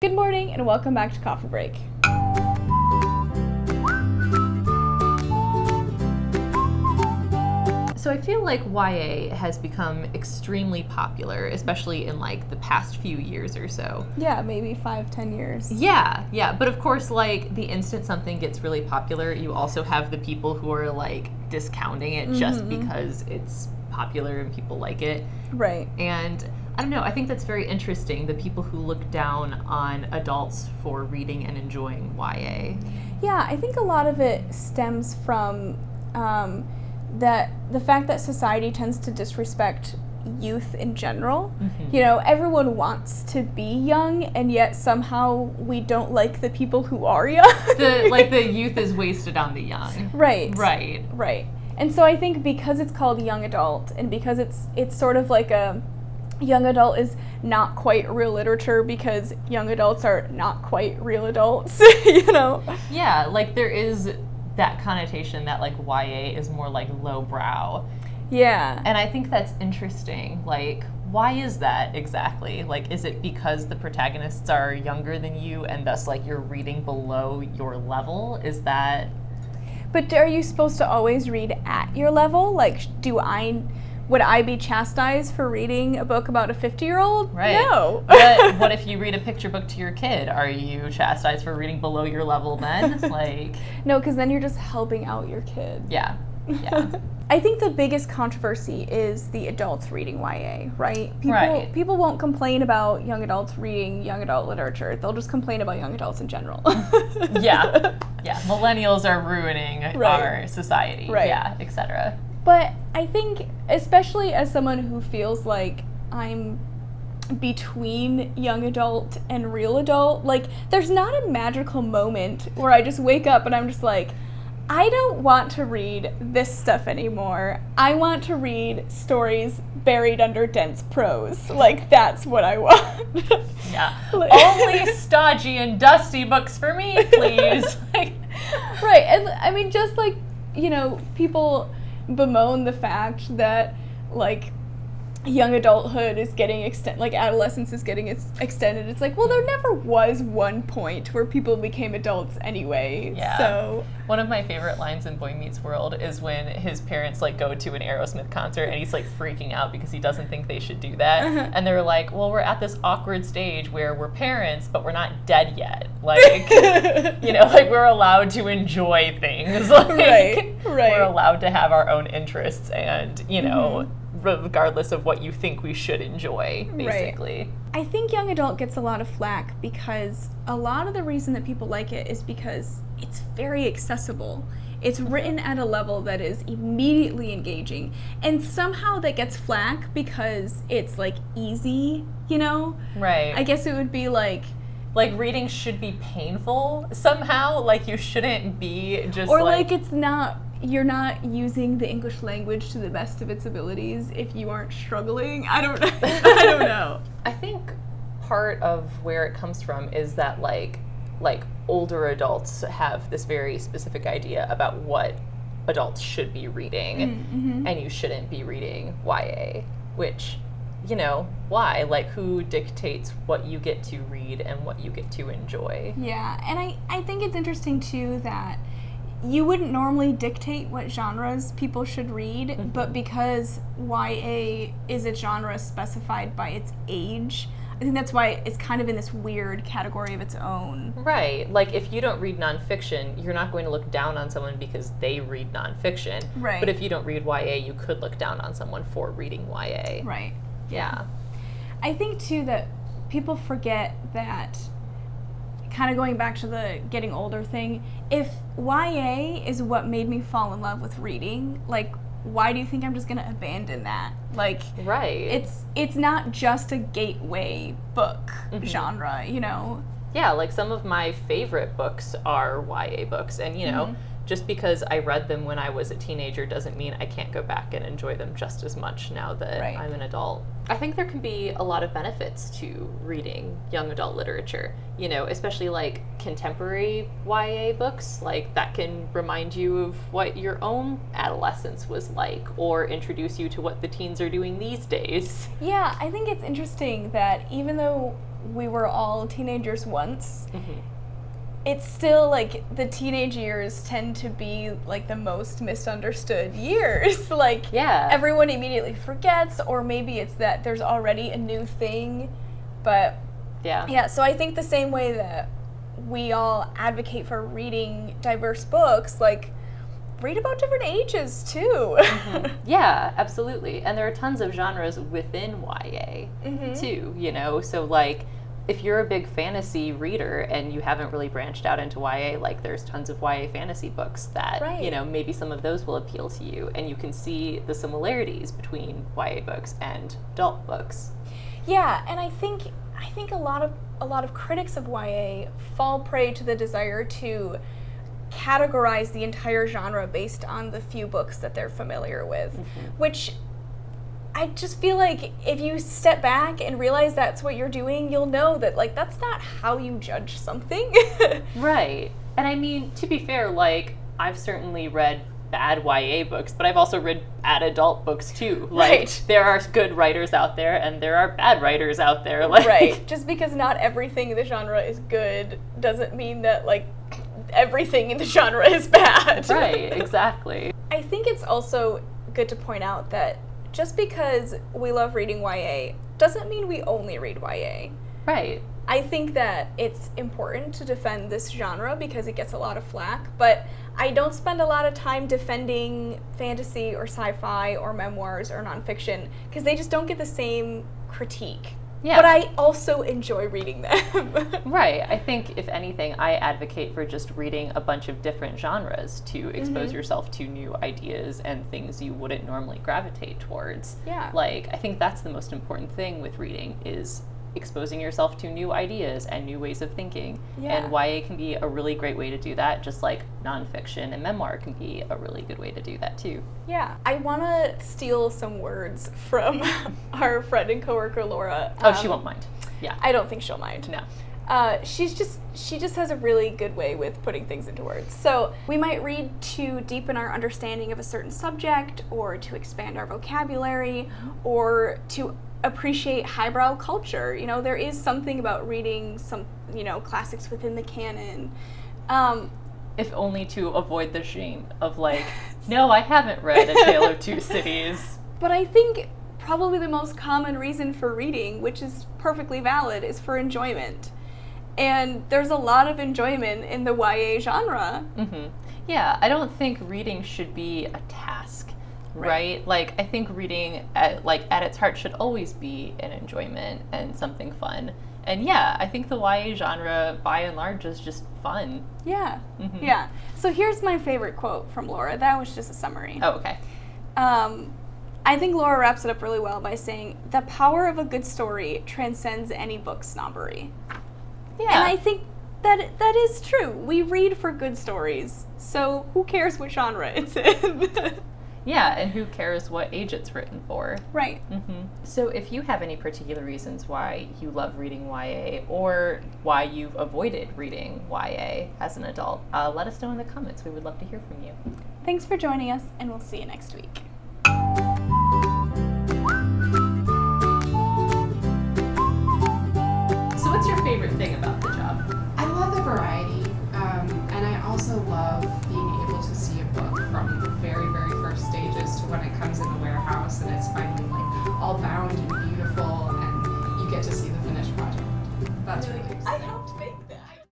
Good morning and welcome back to Coffee Break. So I feel like YA has become extremely popular, especially in like the past few years or so. Yeah, maybe 5-10 years. Yeah. But of course, like the instant something gets really popular, you also have the people who are like discounting it just because it's popular and people like it. Right. And I don't know, I think that's very interesting, the people who look down on adults for reading and enjoying YA. Yeah, I think a lot of it stems from the fact that society tends to disrespect youth in general. You know, everyone wants to be young, and yet somehow we don't like the people who are young. The youth is wasted on the young. Right. And so I think because it's called young adult, and because it's sort of like a young adult is not quite real literature because young adults are not quite real adults, you know? Yeah, like there is that connotation that like YA is more like lowbrow. Yeah. And I think that's interesting. Like, why is that exactly? Like, is it because the protagonists are younger than you and thus like you're reading below your level? Is that... But are you supposed to always read at your level? Like, would I be chastised for reading a book about a 50-year-old? Right. No. But what if you read a picture book to your kid? Are you chastised for reading below your level then? Like... No, because then you're just helping out your kid. Yeah. I think the biggest controversy is the adults reading YA, right? People won't complain about young adults reading young adult literature. They'll just complain about young adults in general. Yeah. Millennials are ruining our society. Right. Yeah, etc. But I think, especially as someone who feels like I'm between young adult and real adult, like, there's not a magical moment where I just wake up and I'm just like, I don't want to read this stuff anymore. I want to read stories buried under dense prose. Like, that's what I want. Yeah. Only stodgy and dusty books for me, please. Right. And I mean, just like, you know, people bemoan the fact that, like, young adulthood is getting adolescence is getting extended. It's like, well, there never was one point where people became adults anyway. Yeah. So one of my favorite lines in Boy Meets World is when his parents like go to an Aerosmith concert and he's like freaking out because he doesn't think they should do that. And they're like, well, we're at this awkward stage where we're parents, but we're not dead yet. Like, you know, like we're allowed to enjoy things. Like, right. We're allowed to have our own interests and, you know, regardless of what you think we should enjoy, basically. Right. I think young adult gets a lot of flack because a lot of the reason that people like it is because it's very accessible. It's written at a level that is immediately engaging, and somehow that gets flack because it's like easy, you know? Right. I guess it would be like reading should be painful somehow, like you shouldn't be just or like it's not, you're not using the English language to the best of its abilities if you aren't struggling. I don't know. I think part of where it comes from is that like older adults have this very specific idea about what adults should be reading, and you shouldn't be reading YA, which, you know, why? Like, who dictates what you get to read and what you get to enjoy? Yeah, and I think it's interesting too that you wouldn't normally dictate what genres people should read, but because YA is a genre specified by its age, I think that's why it's kind of in this weird category of its own. Right. Like, if you don't read nonfiction, you're not going to look down on someone because they read nonfiction. Right. But if you don't read YA, you could look down on someone for reading YA. Right. Yeah. I think, too, that people forget that, kind of going back to the getting older thing, if YA is what made me fall in love with reading, like, why do you think I'm just going to abandon that? Like, right. It's not just a gateway book genre, you know? Yeah, like some of my favorite books are YA books, and, you know, just because I read them when I was a teenager doesn't mean I can't go back and enjoy them just as much now that I'm an adult. I think there can be a lot of benefits to reading young adult literature, you know, especially like contemporary YA books. Like, that can remind you of what your own adolescence was like, or introduce you to what the teens are doing these days. Yeah, I think it's interesting that even though we were all teenagers once, it's still, like, the teenage years tend to be, like, the most misunderstood years. Like, everyone immediately forgets, or maybe it's that there's already a new thing. But, yeah, so I think the same way that we all advocate for reading diverse books, like, read about different ages, too. Yeah, absolutely. And there are tons of genres within YA, too, you know? So, like, if you're a big fantasy reader and you haven't really branched out into YA, like, there's tons of YA fantasy books that, you know, maybe some of those will appeal to you, and you can see the similarities between YA books and adult books. Yeah, and I think a lot of critics of YA fall prey to the desire to categorize the entire genre based on the few books that they're familiar with, which I just feel like if you step back and realize that's what you're doing, you'll know that, like, that's not how you judge something. Right. And I mean, to be fair, like, I've certainly read bad YA books, but I've also read bad adult books too. Like, there are good writers out there and there are bad writers out there. Like, just because not everything in the genre is good doesn't mean that, like, everything in the genre is bad. Right, exactly. I think it's also good to point out that just because we love reading YA doesn't mean we only read YA. Right. I think that it's important to defend this genre because it gets a lot of flack, but I don't spend a lot of time defending fantasy or sci-fi or memoirs or nonfiction because they just don't get the same critique. Yeah. But I also enjoy reading them. Right. I think, if anything, I advocate for just reading a bunch of different genres to expose yourself to new ideas and things you wouldn't normally gravitate towards. Yeah. Like, I think that's the most important thing with reading is exposing yourself to new ideas and new ways of thinking. Yeah. And YA can be a really great way to do that, just like nonfiction and memoir can be a really good way to do that too. Yeah. I want to steal some words from our friend and coworker Laura. Oh, she won't mind. Yeah. I don't think she'll mind. No. She just has a really good way with putting things into words. So we might read to deepen our understanding of a certain subject, or to expand our vocabulary, or to appreciate highbrow culture. You know, there is something about reading some, you know, classics within the canon. If only to avoid the shame of, like, no, I haven't read A Tale of Two Cities. But I think probably the most common reason for reading, which is perfectly valid, is for enjoyment. And there's a lot of enjoyment in the YA genre. Yeah, I don't think reading should be a task. Right? Like, I think reading at its heart should always be an enjoyment and something fun. And yeah, I think the YA genre by and large is just fun. Yeah. Yeah. So here's my favorite quote from Laura. That was just a summary. Oh, okay. I think Laura wraps it up really well by saying, the power of a good story transcends any book snobbery. Yeah. And I think that is true. We read for good stories. So who cares what genre it's in? Yeah, and who cares what age it's written for. Right. So if you have any particular reasons why you love reading YA, or why you've avoided reading YA as an adult, let us know in the comments. We would love to hear from you. Thanks for joining us, and we'll see you next week. So what's your favorite thing about the job? I love the variety, and I also love being able to see a book from the very, very first stages to when it comes in the warehouse and it's finally, like, all bound and beautiful, and you get to see the finished project. That's really cool. I helped make